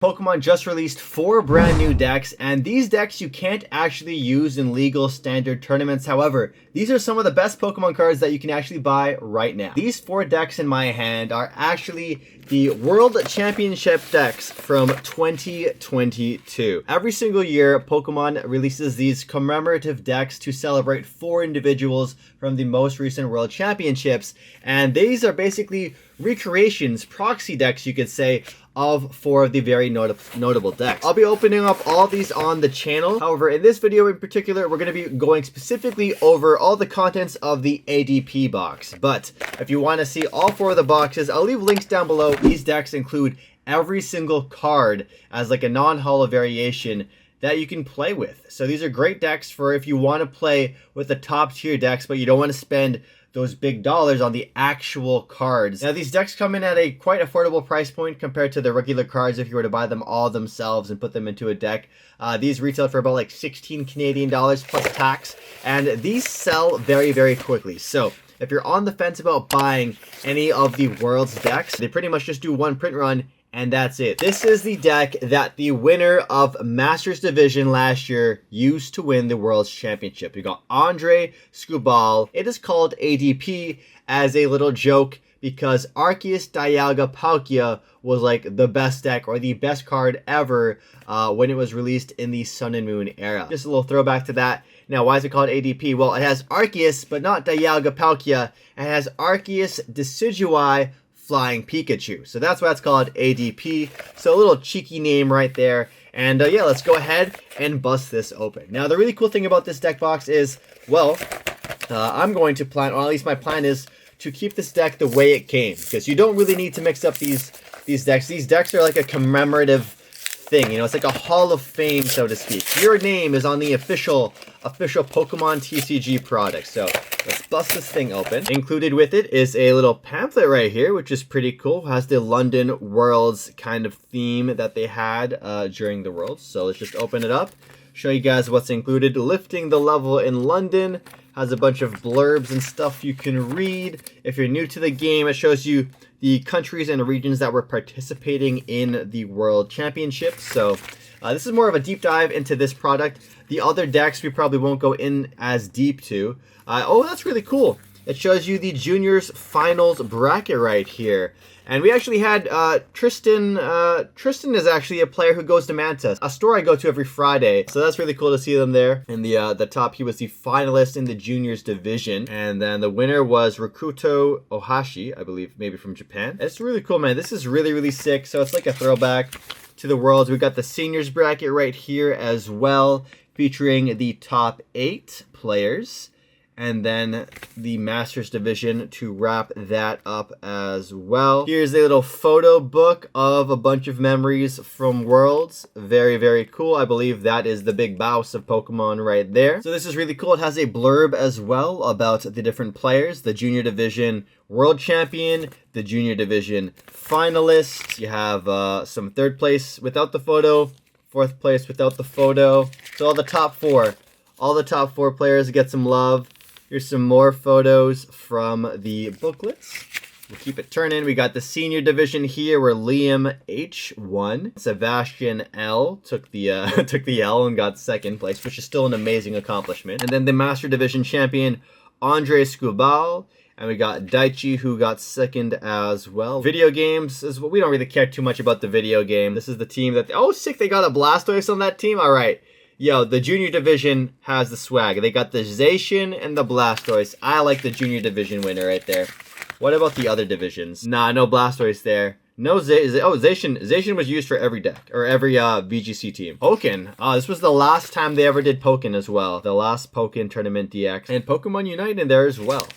Pokemon just released 4 brand new decks, and these decks you can't actually use in legal standard tournaments. However, these are some of the best Pokemon cards that you can actually buy right now. These 4 decks in my hand are actually the World Championship decks from 2022. Every single year, Pokemon releases these commemorative decks to celebrate 4 individuals from the most recent World Championships, and these are basically recreations, proxy decks you could say, of 4 of the very notable decks. I'll be opening up all these on the channel. However, in this video in particular, we're going to be going specifically over all the contents of the ADP box. But if you want to see all 4 of the boxes, I'll leave links down below. These decks include every single card as like a non-holo variation that you can play with. So these are great decks for if you want to play with the top tier decks, but you don't want to spend those big dollars on the actual cards. Now these decks come in at a quite affordable price point compared to the regular cards if you were to buy them all themselves and put them into a deck. These retail for about like 16 Canadian dollars plus tax, and these sell very, very quickly. So if you're on the fence about buying any of the world's decks, they pretty much just do one print run and that's it. This is the deck that the winner of Masters Division last year used to win the World's Championship. You got Ondrej Skubal. It is called ADP as a little joke because Arceus Dialga Palkia was like the best deck or the best card ever when it was released in the Sun and Moon era. Just a little throwback to that. Now, why is it called ADP? Well, it has Arceus, but not Dialga Palkia. It has Arceus Decidueye Flying Pikachu. So that's why it's called ADP. So a little cheeky name right there. And yeah, let's go ahead and bust this open. Now, the really cool thing about this deck box is, well, I'm going to plan, or at least my plan is to keep this deck the way it came, because you don't really need to mix up these decks. These decks are like a commemorative thing, you know, it's like a Hall of Fame, so to speak. Your name is on the official Pokemon TCG product. So let's bust this thing open. Included with it is a little pamphlet right here, which is pretty cool. It has the London Worlds kind of theme that they had during the Worlds. So let's just open it up, show you guys what's included. Lifting the level in London. Has a bunch of blurbs and stuff you can read. If you're new to the game, it shows you the countries and regions that were participating in the World Championship. So this is more of a deep dive into this product. The other decks we probably won't go in as deep to. Oh, that's really cool. It shows you the juniors finals bracket right here. And we actually had Tristan. Tristan is actually a player who goes to Manta, a store I go to every Friday. So that's really cool to see them there. In the top, he was the finalist in the juniors division. And then the winner was Rakuto Ohashi, I believe, maybe from Japan. It's really cool, man. This is really, really sick. So it's like a throwback to the Worlds. We got the seniors bracket right here as well, featuring the top 8 players. And then the Masters Division to wrap that up as well. Here's a little photo book of a bunch of memories from Worlds. Very, very cool. I believe that is the big boss of Pokemon right there. So this is really cool. It has a blurb as well about the different players. The Junior Division World Champion, the Junior Division Finalists. You have some 3rd place without the photo, 4th place without the photo. So all the top 4 players get some love. Here's some more photos from the booklets. We'll keep it turning. We got the senior division here where Liam H won. Sebastian L took the L and got 2nd place, which is still an amazing accomplishment. And then the master division champion, Ondrej Skubal. And we got Daichi, who got 2nd as well. Video games is what we don't really care too much about the video game. This is the team that, oh sick, they got a Blastoise on that team? All right. Yo, the junior division has the swag. They got the Zacian and the Blastoise. I like the junior division winner right there. What about the other divisions? Nah, no Blastoise there. No Zacian. Zacian was used for every deck, or every VGC team. Pokken. This was the last time they ever did Pokken as well. The last Pokken Tournament DX. And Pokemon Unite in there as well.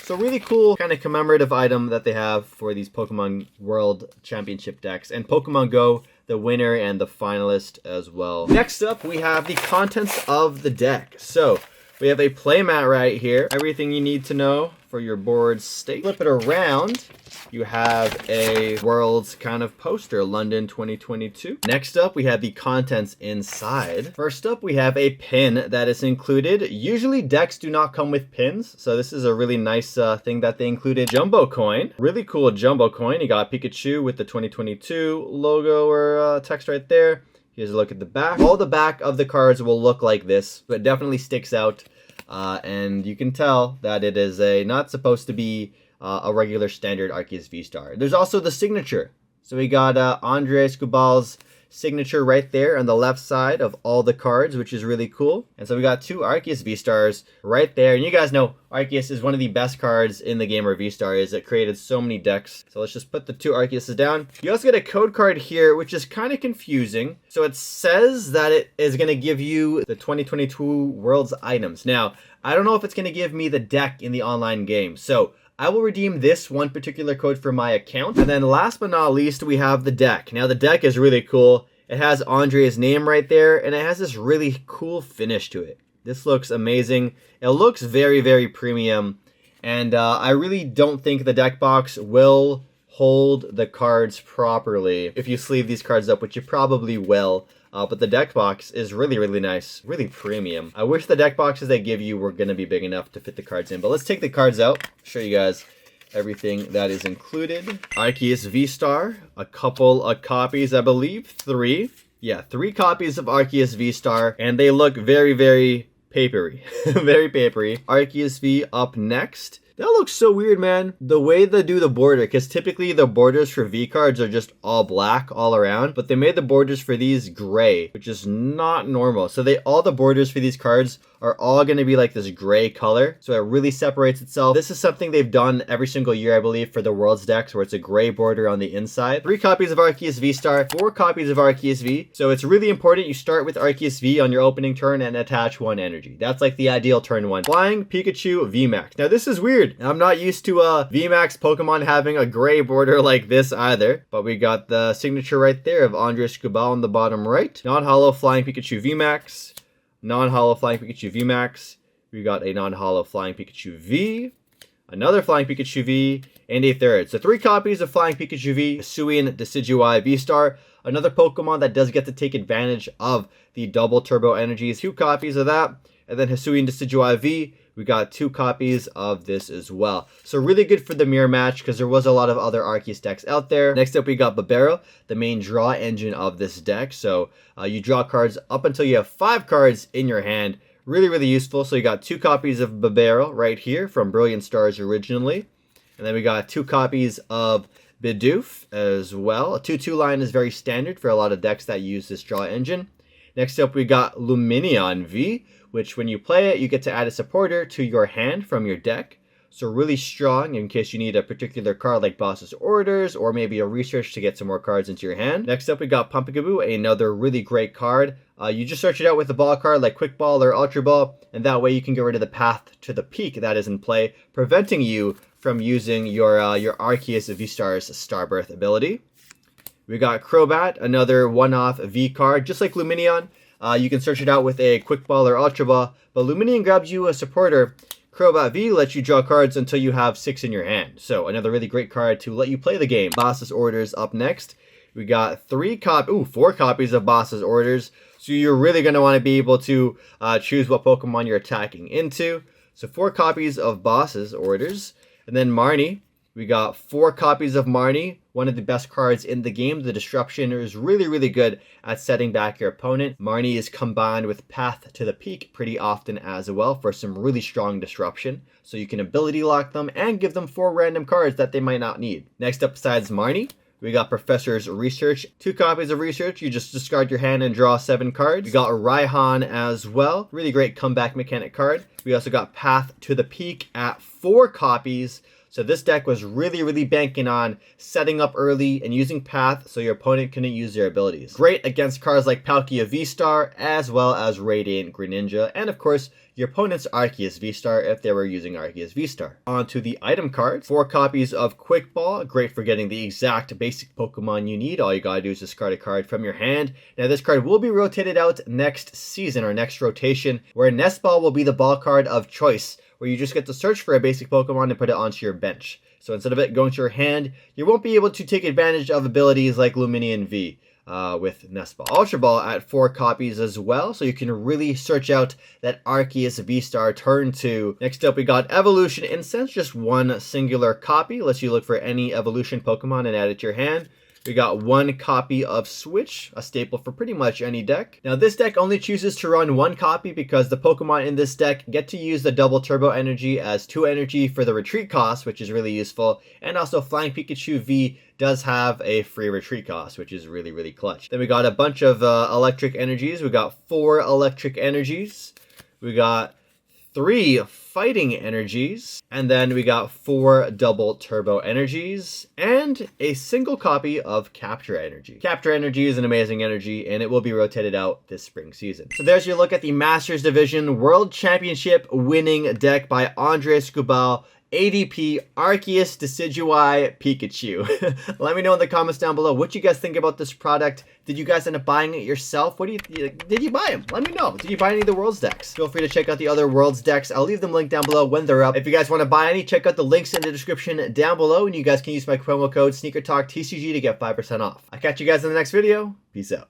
So really cool kind of commemorative item that they have for these Pokemon World Championship decks. And Pokemon Go, the winner and the finalist as well. Next up, we have the contents of the deck. So We have a playmat right here. Everything you need to know for your board state. Flip it around. You have a Worlds kind of poster, London 2022. Next up, we have the contents inside. First up, we have a pin that is included. Usually decks do not come with pins, so this is a really nice thing that they included. Jumbo coin, really cool jumbo coin. You got Pikachu with the 2022 logo or text right there. Here's a look at the back. All the back of the cards will look like this, but it definitely sticks out. And you can tell that it is not supposed to be a regular standard Arceus V-Star. There's also the signature. So we got Ondrej Skubal's signature right there on the left side of all the cards, which is really cool. And so we got 2 Arceus V-Stars right there. And you guys know Arceus is one of the best cards in the game, or V-Star is. It created so many decks. So let's just put the 2 Arceuses down. You also get a code card here, which is kind of confusing. So it says that it is going to give you the 2022 Worlds items. Now, I don't know if it's going to give me the deck in the online game. So I will redeem this one particular code for my account. And then last but not least, we have the deck. Now the deck is really cool. It has Ondrej's name right there, and it has this really cool finish to it. This looks amazing. It looks very, very premium. And I really don't think the deck box will hold the cards properly if you sleeve these cards up, which you probably will. But the deck box is really, really nice. Really premium. I wish the deck boxes they give you were going to be big enough to fit the cards in. But let's take the cards out. Show you guys everything that is included. Arceus V-Star. A couple of copies, I believe. 3. Yeah, 3 copies of Arceus V-Star. And they look very, very papery. Very papery. Arceus V up next. That looks so weird, man. The way they do the border, because typically the borders for V cards are just all black all around, but they made the borders for these gray, which is not normal. So all the borders for these cards are all going to be like this gray color. So it really separates itself. This is something they've done every single year, I believe, for the Worlds decks, where it's a gray border on the inside. 3 copies of Arceus V-Star, 4 copies of Arceus V. So it's really important you start with Arceus V on your opening turn and attach 1 energy. That's like the ideal turn 1. Flying Pikachu VMAX. Now this is weird. I'm not used to VMAX Pokemon having a gray border like this either, but we got the signature right there of Ondrej Skubal on the bottom right. Non-holo Flying Pikachu VMAX. Non-holo Flying Pikachu VMAX. We got a non-holo Flying Pikachu V. Another Flying Pikachu V. And a third. So 3 copies of Flying Pikachu V. Hisuian Decidueye V-Star. Another Pokemon that does get to take advantage of the double turbo energies. 2 copies of that. And then Hisuian Decidueye V. We got 2 copies of this as well. So really good for the mirror match, because there was a lot of other Arceus decks out there. Next up, we got Babero, the main draw engine of this deck. So you draw cards up until you have 5 cards in your hand. Really, really useful. So you got 2 copies of Babero right here from Brilliant Stars originally. And then we got 2 copies of Bidoof as well. A 2/2 line is very standard for a lot of decks that use this draw engine. Next up, we got Lumineon V, which when you play it, you get to add a supporter to your hand from your deck. So really strong in case you need a particular card like Boss's Orders, or maybe a research to get some more cards into your hand. Next up, we got Pumpkaboo, another really great card. You just search it out with a ball card like Quick Ball or Ultra Ball, and that way you can get rid of the path to the peak that is in play, preventing you from using your Arceus V-Star's Starbirth ability. We got Crobat, another one-off V card, just like Lumineon. You can search it out with a Quick Ball or Ultra Ball, but Lumineon grabs you a supporter. Crobat V lets you draw cards until you have 6 in your hand. So another really great card to let you play the game. Boss's Orders up next. We got 4 copies of Boss's Orders. So you're really going to want to be able to choose what Pokemon you're attacking into. So 4 copies of Boss's Orders. And then Marnie. We got 4 copies of Marnie, one of the best cards in the game. The Disruption is really, really good at setting back your opponent. Marnie is combined with Path to the Peak pretty often as well for some really strong disruption. So you can ability lock them and give them 4 random cards that they might not need. Next up, besides Marnie, we got Professor's Research. 2 copies of Research. You just discard your hand and draw 7 cards. We got Raihan as well. Really great comeback mechanic card. We also got Path to the Peak at 4 copies. So this deck was really banking on setting up early and using Path so your opponent couldn't use their abilities. Great against cards like Palkia V-Star, as well as Radiant Greninja, and of course, your opponent's Arceus V-Star if they were using Arceus V-Star. On to the item cards. 4 copies of Quick Ball, great for getting the exact basic Pokemon you need. All you gotta do is discard a card from your hand. Now this card will be rotated out next season or next rotation, where Nest Ball will be the ball card of choice, where you just get to search for a basic Pokemon and put it onto your bench. So instead of it going to your hand, you won't be able to take advantage of abilities like Lumineon V. With Nest Ball. Ultra Ball at 4 copies as well, so you can really search out that Arceus V-Star turn 2. Next up, we got Evolution Incense, just 1 singular copy. Lets you look for any evolution Pokemon and add it to your hand. We got 1 copy of Switch, a staple for pretty much any deck. Now this deck only chooses to run 1 copy because the Pokemon in this deck get to use the double turbo energy as 2 energy for the retreat cost, which is really useful. And also Flying Pikachu V does have a free retreat cost, which is really clutch. Then we got a bunch of electric energies. We got 4 electric energies. We got 3 fighting energies, and then we got 4 double turbo energies, and a single copy of Capture Energy. Capture Energy is an amazing energy, and it will be rotated out this spring season. So there's your look at the Masters Division World Championship winning deck by Ondrej Skubal, ADP Arceus Decidueye Pikachu. Let me know in the comments down below what you guys think about this product. Did you guys end up buying it yourself? Did you buy them? Let me know. Did you buy any of the Worlds decks? Feel free to check out the other Worlds decks. I'll leave them linked down below when they're up. If you guys want to buy any, check out the links in the description down below, and you guys can use my promo code SneakerTalkTCG to get 5% off. I'll catch you guys in the next video. Peace out.